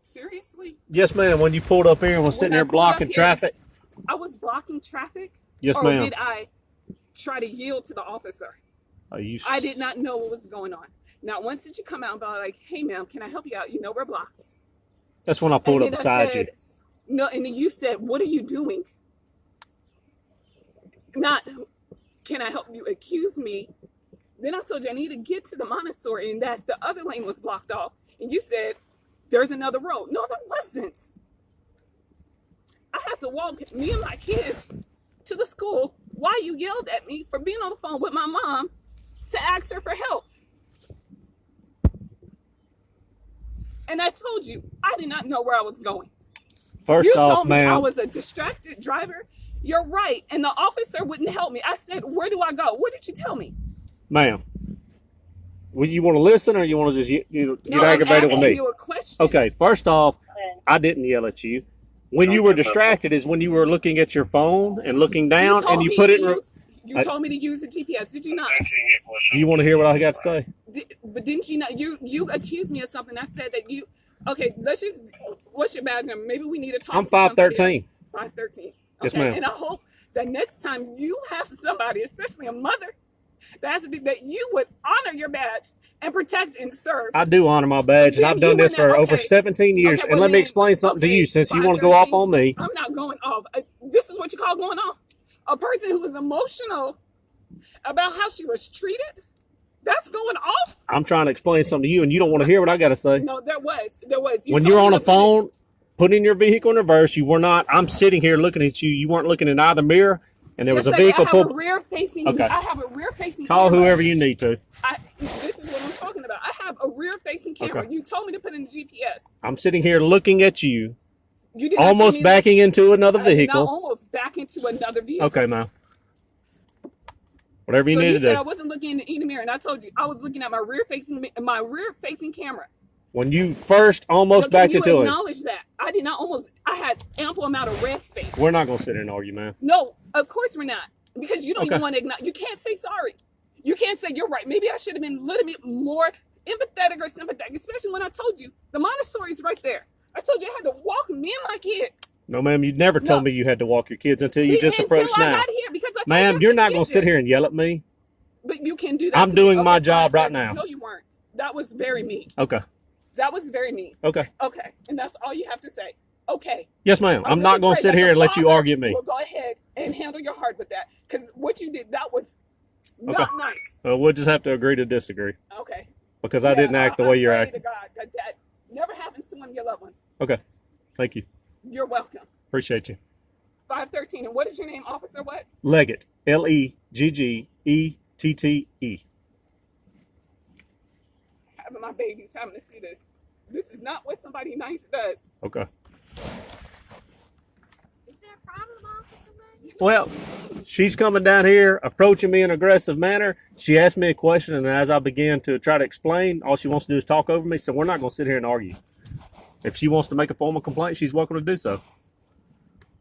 Seriously? Yes, ma'am. When you pulled up here and was sitting there blocking traffic. I was blocking traffic? Yes, ma'am. Or did I try to yield to the officer? I did not know what was going on. Now, once did you come out and be like, hey, ma'am, can I help you out? You know we're blocked. That's when I pulled up beside you. No, and then you said, what are you doing? Not, can I help you? Accuse me. Then I told you I need to get to the Montessori and that the other lane was blocked off. And you said, there's another road. No, there wasn't. I had to walk me and my kids to the school while you yelled at me for being on the phone with my mom to ask her for help. And I told you, I did not know where I was going. First off, told me ma'am, I was a distracted driver. You're right. And the officer wouldn't help me. I said, where do I go? What did you tell me? Ma'am, you want to listen or you want to just get aggravated with me? You a question. Okay, first off, I didn't yell at you. When you were distracted is when you were looking at your phone and looking down and you put it in... You told me to use the GPS, did you not? You want to hear what I got to say? But didn't you not? You accused me of something. I said that you... Okay, let's just... What's your badge number? Maybe we need to talk. I'm 513. 513. Okay. Yes, ma'am. And I hope that next time you have somebody, especially a mother, that you would honor your badge and protect and serve. I do honor my badge, and I've done this for over 17 years. And let me explain something to you, since you want to go off on me. I'm not going off. This is what you call going off. A person who was emotional about how she was treated, that's going off. I'm trying to explain something to you, and you don't want to hear what I got to say. No, there was. When you're on a phone, putting your vehicle in reverse, you were not. I'm sitting here looking at you. You weren't looking in either mirror, and there was a vehicle pulled. Okay. I have a rear-facing Call camera. whoever you need to. This is what I'm talking about. I have a rear-facing camera. Okay. You told me to put in the GPS. I'm sitting here looking at you. You did almost backing into another vehicle. Not almost back into another vehicle. Okay, ma'am. Whatever you need to do. I wasn't looking in the mirror, and I told you I was looking at my rear-facing camera. When you first almost backed into it. Can you acknowledge that? I did not almost. I had ample amount of red space. We're not going to sit here and argue, man. No, of course we're not. Because you don't even want to acknowledge. You can't say sorry. You can't say you're right. Maybe I should have been a little bit more empathetic or sympathetic, especially when I told you the Montessori's right there. I told you I had to walk me and my kids. No, ma'am, you never told me you had to walk your kids until you just approached now. Ma'am, you're not going to sit here and yell at me. But you can do that. I'm doing my job right now. No, you weren't. That was very mean. Okay. That was very mean. Okay. Okay. And that's all you have to say. Okay. Yes, ma'am. I'm not going to sit here and let you argue me. Well, go ahead and handle your heart with that. Because what you did, that was not nice. Well, we'll just have to agree to disagree. Okay. Because I didn't act the way you're acting. God, that never happens to one of your loved ones. Okay. Thank you. You're welcome. Appreciate you. 513. And what is your name, officer? What? Leggett. Leggette. Having my babies having to see this. This is not what somebody nice does. Okay. Is there a problem, officer? Well, she's coming down here, approaching me in an aggressive manner. She asked me a question, and as I began to try to explain, all she wants to do is talk over me. So we're not going to sit here and argue. If she wants to make a formal complaint, she's welcome to do so.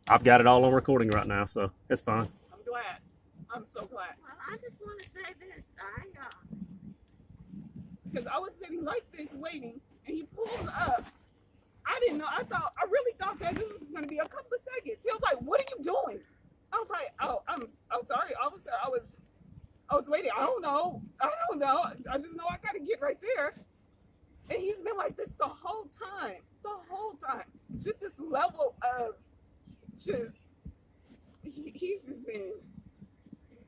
I've got it all on recording right now, so it's fine. I'm glad. I'm so glad. Well, I just want to say this. Because I was sitting like this waiting, and he pulled up. I didn't know. I really thought that this was going to be a couple of seconds. He was like, "What are you doing?" I was like, "Oh, I'm sorry, officer. I was waiting. I don't know. I just know I got to get right there." And he's been like this the whole time. Just this level of he's just been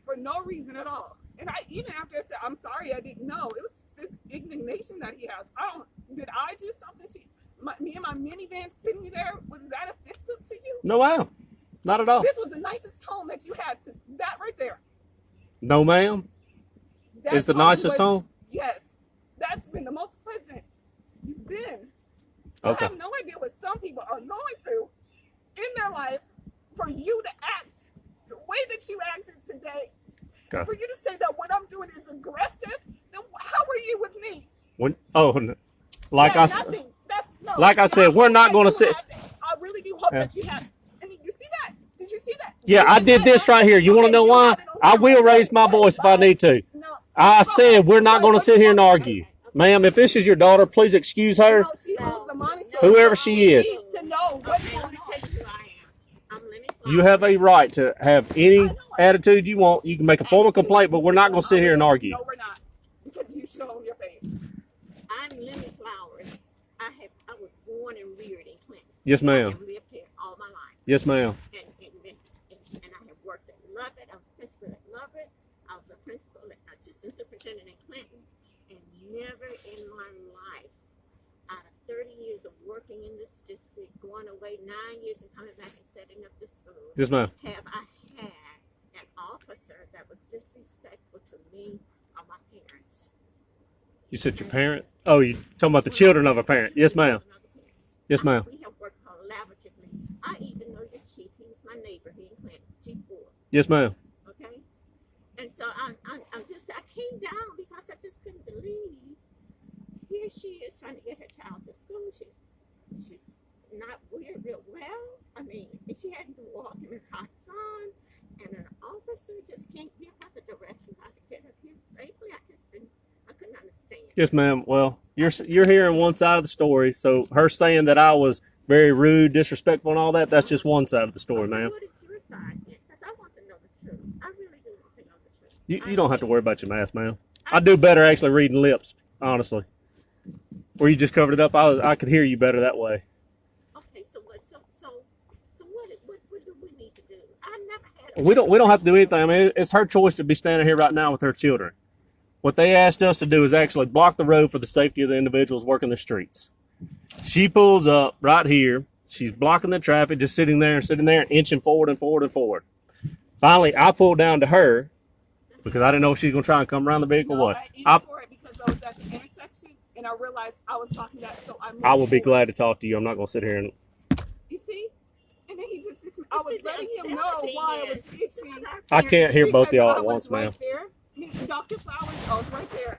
for no reason at all. And even after I said, "I'm sorry, I didn't know," it was this indignation that he has. Did I do something to you? Me and my minivan sitting there, was that offensive to you? No, ma'am. Not at all. This was the nicest tone that you had. That right there. No, ma'am. Is the nicest tone? Yes. That's been the most pleasant you've been. Okay. I have no idea what some people are going through in their life for you to act the way that you acted today. Okay. For you to say that what I'm doing is aggressive, then how are you with me? Like I said, we're not going to sit. I really do hope that you have. I mean, you see that? Did you see that? Yeah, I did this right here. You want to know why? I will raise my voice if I need to. I said we're not going to sit here and argue. Ma'am, if this is your daughter, please excuse her. No, she pulls the money. So Whoever she is. needs to know what's Okay, let going me on. tell you who I am. I'm Lenny Flowers. You have a right to have any attitude you want. You can make a formal complaint, but we're not going to sit here and argue. No, we're not. Because you show your face. I'm Lenny Flowers. I was born and reared in Clinton. Yes, I ma'am. have lived here all my life. Yes, ma'am. And I have worked at Lovett. I was principal at Lovett. I was a principal, assistant superintendent in Clinton. And never in my life, out of 30 years of working in this district, going away 9 years and coming back and setting up the school, Yes, ma'am. have I had an officer that was disrespectful to me or my parents. You said your parent? Oh, you talking about the children of a parent? Yes, ma'am. Yes, ma'am. We have worked collaboratively. I even know your chief. He was my neighbor here in Clinton, Chief Ford. Yes, ma'am. Okay? And so I came down because I just couldn't believe. Here she is trying to get her child to school. She's not real well. I mean, she hadn't been walking with hot sun, and an officer just can't give her the direction how to get her here safely. I couldn't understand. Yes, ma'am. Well, you're hearing one side of the story. So her saying that I was very rude, disrespectful, and all that—that's just one side of the story, ma'am. What is your side? Because I want to know the truth. I really do want to know the truth. You don't have to worry about your mask, ma'am. I do better actually reading lips, honestly. Where you just covered it up, I could hear you better that way. Okay, so what do we need to do? I never had. We don't have to do anything. I mean, it's her choice to be standing here right now with her children. What they asked us to do is actually block the road for the safety of the individuals working the streets. She pulls up right here. She's blocking the traffic, just sitting there, inching forward and forward and forward. Finally, I pulled down to her because I didn't know if she was going to try and come around the vehicle or what. I for it because I was at the intersection and I realized I was talking that, so I will be glad to talk to you. I'm not going to sit here and... You see? And then he just, I was letting him know why I was itching. I can't hear both of y'all at once, right ma'am. there. Dr. Flowers, I was right there.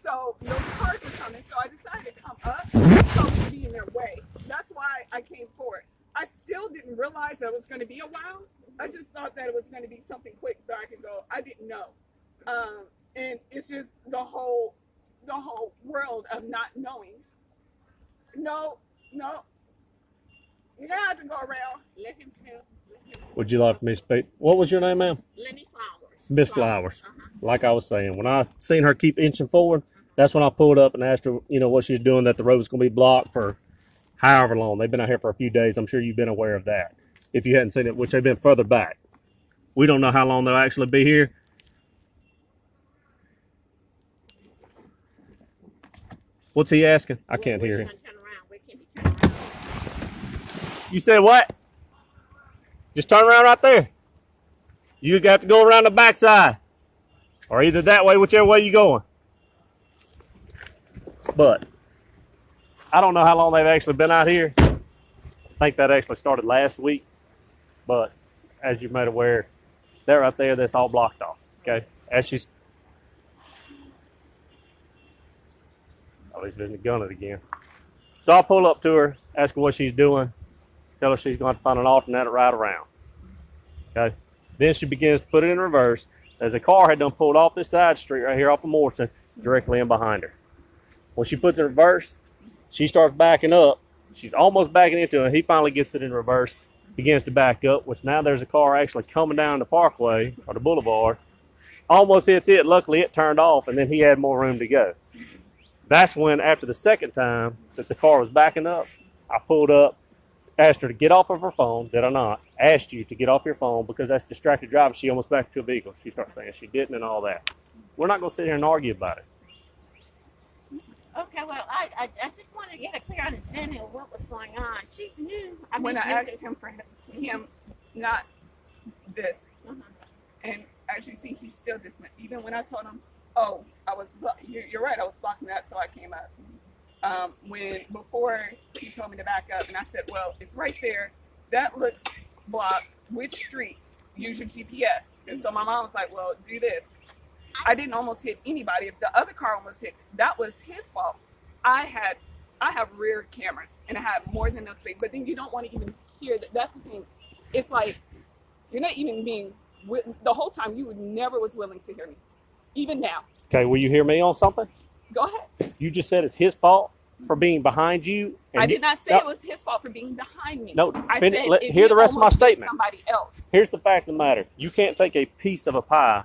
So no cars were coming, so I decided to come up so to be in their way. That's why I came forward. I still didn't realize that it was going to be a while. I just thought that it was going to be something quick so I could go. I didn't know. And it's just the whole world of not knowing. No. You have to go around. Let him tell. Would you like me to speak? What was your name, ma'am? Lenny Flowers. Miss Flowers. Like I was saying, when I seen her keep inching forward, that's when I pulled up and asked her, what she was doing, that the road was going to be blocked for however long. They've been out here for a few days. I'm sure you've been aware of that. If you hadn't seen it, which they've been further back. We don't know how long they'll actually be here. What's he asking? I can't hear him. Where can he turn around? You said what? Just turn around right there. You got to go around the backside. Or either that way, whichever way you're going. But I don't know how long they've actually been out here. I think that actually started last week. But as you're made aware, that right there, that's all blocked off. Okay? As she's... Oh, he's didn't gun it again. So I'll pull up to her, ask her what she's doing, tell her she's going to find an alternate right around. Okay? Then she begins to put it in reverse as a car had done pulled off this side street right here off of Morton directly in behind her. When she puts it in reverse, she starts backing up. She's almost backing into it. He finally gets it in reverse, begins to back up, which now there's a car actually coming down the parkway or the boulevard. Almost hits it. Luckily, it turned off, and then he had more room to go. That's when, after the second time that the car was backing up, I pulled up, asked her to get off of her phone. Did I not? Asked you to get off your phone because that's distracted driving. She almost backed into a vehicle. She starts saying she didn't and all that. We're not going to sit here and argue about it. Okay, well, I just wanted to get a clear understanding of what was going on. She's new. When I asked him for him not this, and as you see, he's still this. Even when I told him, "Oh, you're right, I was blocking that," so I came up. Before he told me to back up, and I said, "Well, it's right there. That looks blocked. Which street? Use your GPS." And so my mom was like, "Well, do this." I didn't almost hit anybody. If the other car almost hit, that was his fault. I have rear cameras, and I have more than enough space. But then you don't want to even hear that. That's the thing. It's like you're not even being the whole time. You never was willing to hear me, even now. Okay, will you hear me on something? Go ahead. You just said it's his fault. for being behind you. And I did not say no, it was his fault for being behind me. No, I said if hear he the rest of my almost hit statement. Somebody else. Here's the fact of the matter. You can't take a piece of a pie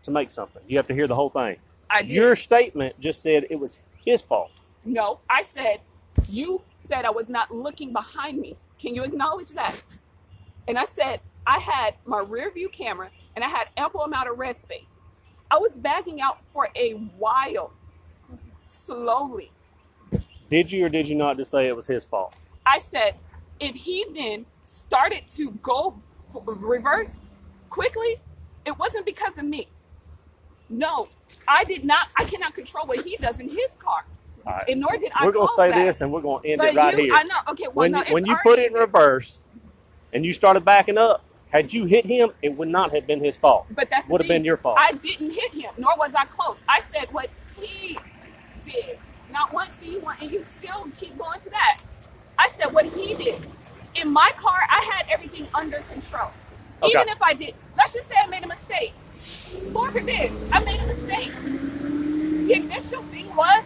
to make something. You have to hear the whole thing. I did. Your statement just said it was his fault. No, I said, you said I was not looking behind me. Can you acknowledge that? And I said, I had my rear view camera and I had ample amount of red space. I was backing out for a while, slowly. Did you or did you not just say it was his fault? I said, if he then started to go reverse quickly, it wasn't because of me. No, I cannot control what he does in his car. All right. And nor did I We're going to cause say that. this and we're going to end But it right here. I know, okay, well, When you put it in reverse and you started backing up, had you hit him, it would not have been his fault. But that's would have been your fault. I didn't hit him, nor was I close. I said what he did. Not once you want, and you still keep going to that. I said what he did. In my car, I had everything under control. Okay. Even if I did, let's just say I made a mistake. Lord forbid, I made a mistake. The initial thing was,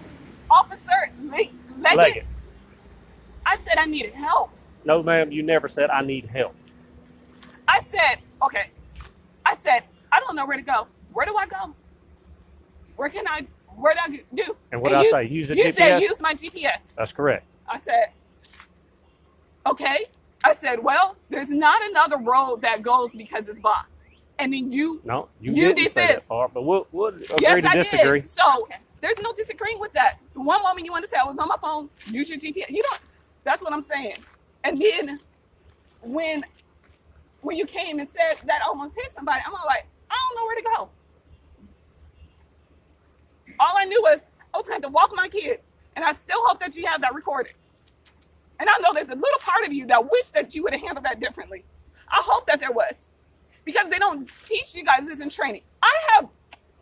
Officer Leggett. I said I needed help. No, ma'am, you never said I need help. I said, okay. I said, I don't know where to go. Where do I go? What do I do? And what did I say? Use a you GPS? You said use my GPS. That's correct. I said, okay. I said, well, there's not another road that goes because it's blocked. And then you didn't did say this. that part, but we'll agree Yes, to I disagree. did. So there's no disagreeing with that. The one moment you want to say I was on my phone, use your GPS. You don't. That's what I'm saying. And then when you came and said that I almost hit somebody, I'm all like, I don't know where to go. All I knew was I was going to walk my kids, and I still hope that you have that recorded. And I know there's a little part of you that wish that you would have handled that differently. I hope that there was, because they don't teach you guys this in training. I have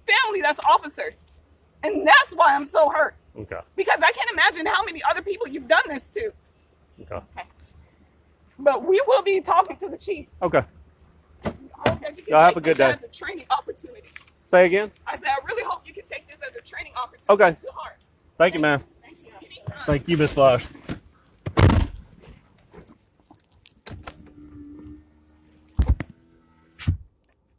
family that's officers, and that's why I'm so hurt. Okay. Because I can't imagine how many other people you've done this to. Okay. But we will be talking to the chief. Okay. I hope that you can Y'all have take a good this day. as a training opportunity. Say again? I said, I really hope you can take this as a training opportunity. Okay. To heart. Thank you, ma'am. Thank you. Anytime. Thank you, Miss Flowers.